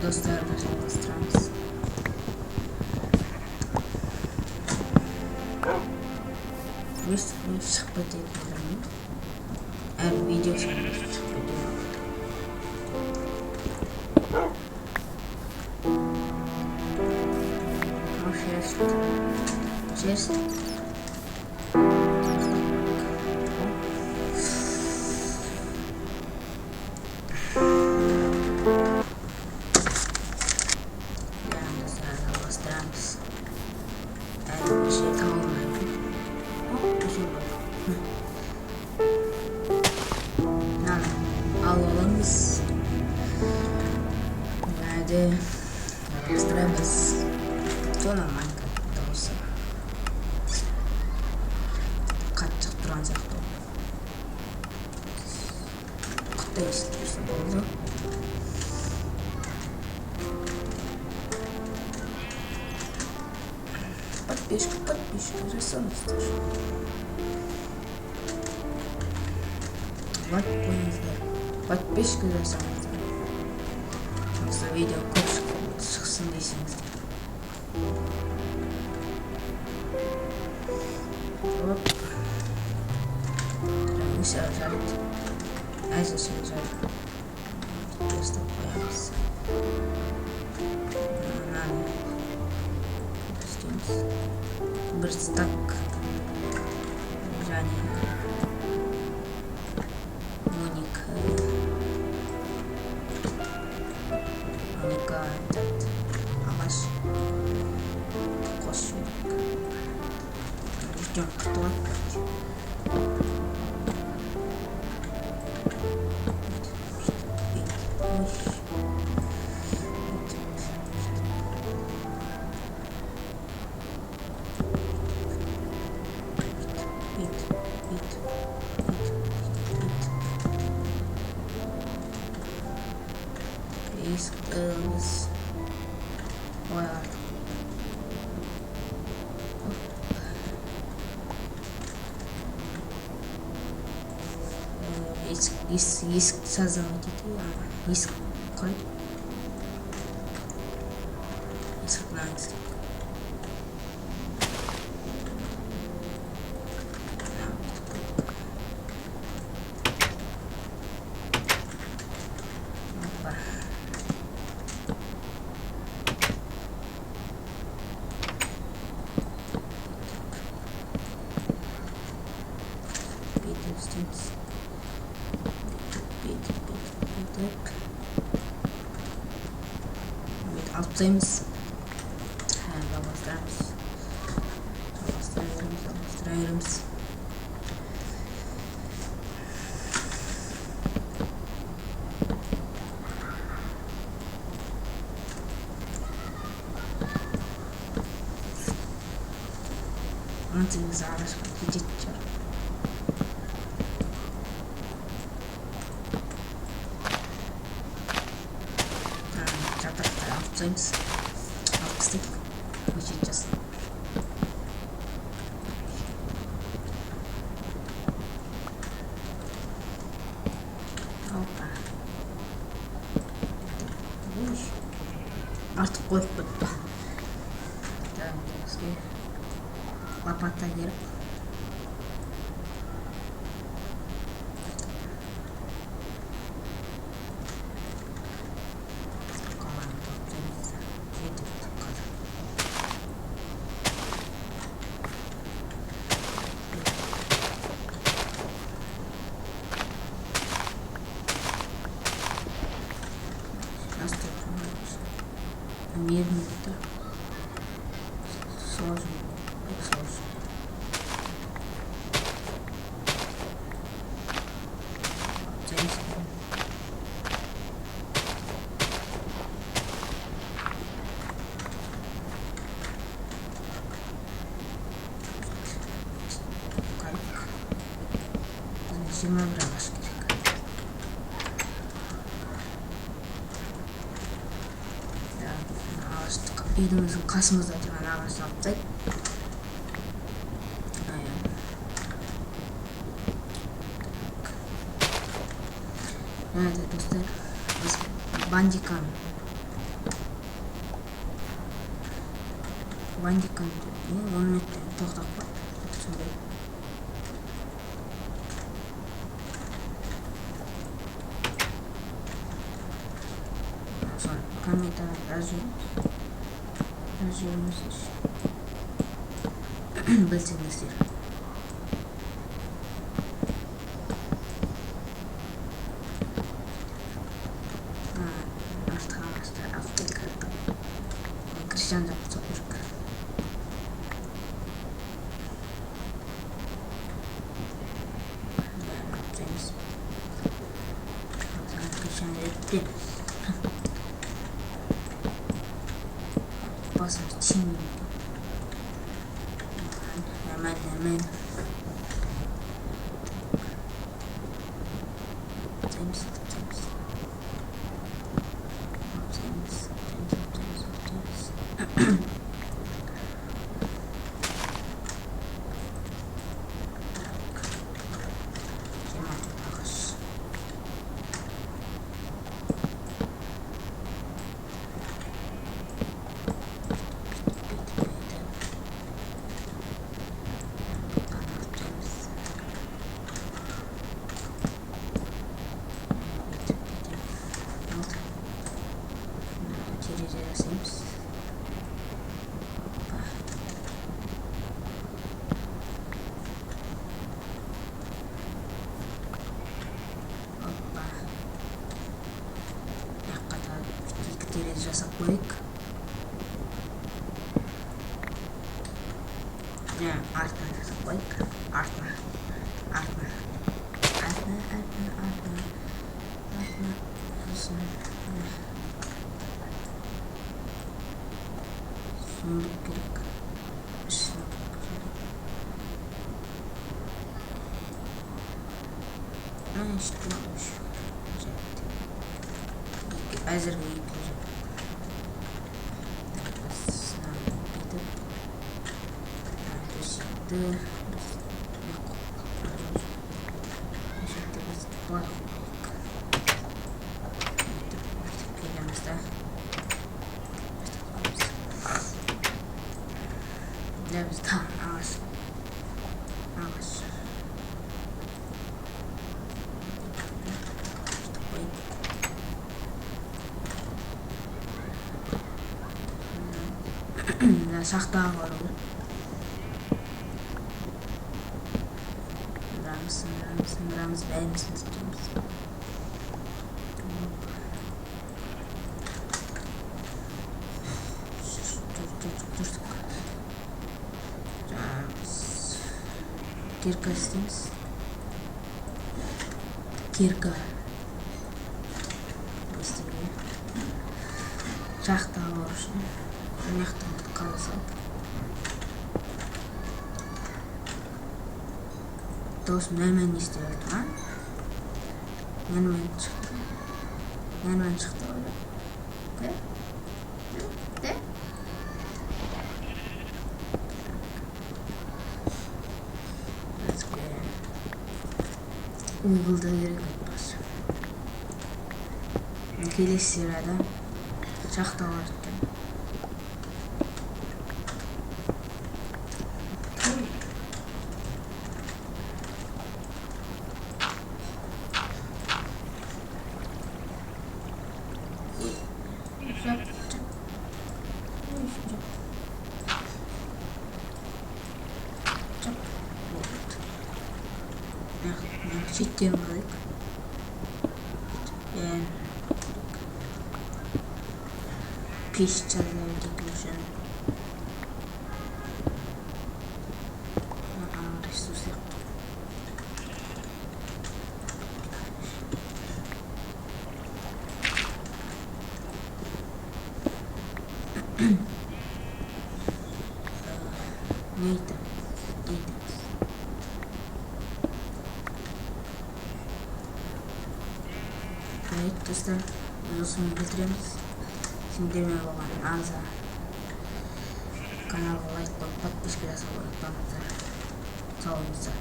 dostlarla çalıştırırız. Bir sohbet edelim. Eğer video sanırız. Cheers. Alalımız. Nerede? Sıramız. Sonra Minecraft'ta olsa. Kaçacak duran zaten. Kutu istiyorsun oldu. Подписчик, уже сам слышу. Вот понятно. Подписчик уже сам слышу. Просто видео кошку шықсын дейсіңіздер. Оп. Все жарит. Әзір сөз жарит. Достап қоямыз. Bir stak және моника айтады ағаш қосу жұртен құтылады Kız oyar. Есік создавать етеді. Есік қой. Есік наңыз. Alttayımız. Çalıştırıyoruz. Anlatayım зараз видите. Alttayımız. Altısı. Geçeceğiz. Hoppa. Artık koyup bitti. Лопата gerip. Медный это сложно, сложно. Зима бралась. Үйдің қасымызда тұрған ағаш алып достар, біз бандиканы бандиканы 10 минуттан тоқтап қойды. Түсінбей. Соны комментарий жазуымыз білсеңіздер. Кристиан записал пушка. Да, Джеймс. Кристиан записал. Пасом тим. Нормально. Джеймс. Терезе жасап қойық. Артына жасап қойық. Артына. Сундук керек. Әзірге шахтаға бару. Барамыз, бәрімізді істейміз. Кирка істейміз. Кирка істейміз. Шахтаға бару үшін. Маяқтан қаласақ. Досым нәмен істеп отырған. Нәмен шықты ойлап. Уйғылда керек өтпас. Келесі серияда шахта бар екен. Шеттен қойық. Пеш жазылып кету үшін. Ресурс сияқты. Не айтам? Достар, осыны білдіреміз. Сендермен болған аңызға каналға лайк қойып, подписка жасауды ұмытпаңыздар. Сау болыңыздар.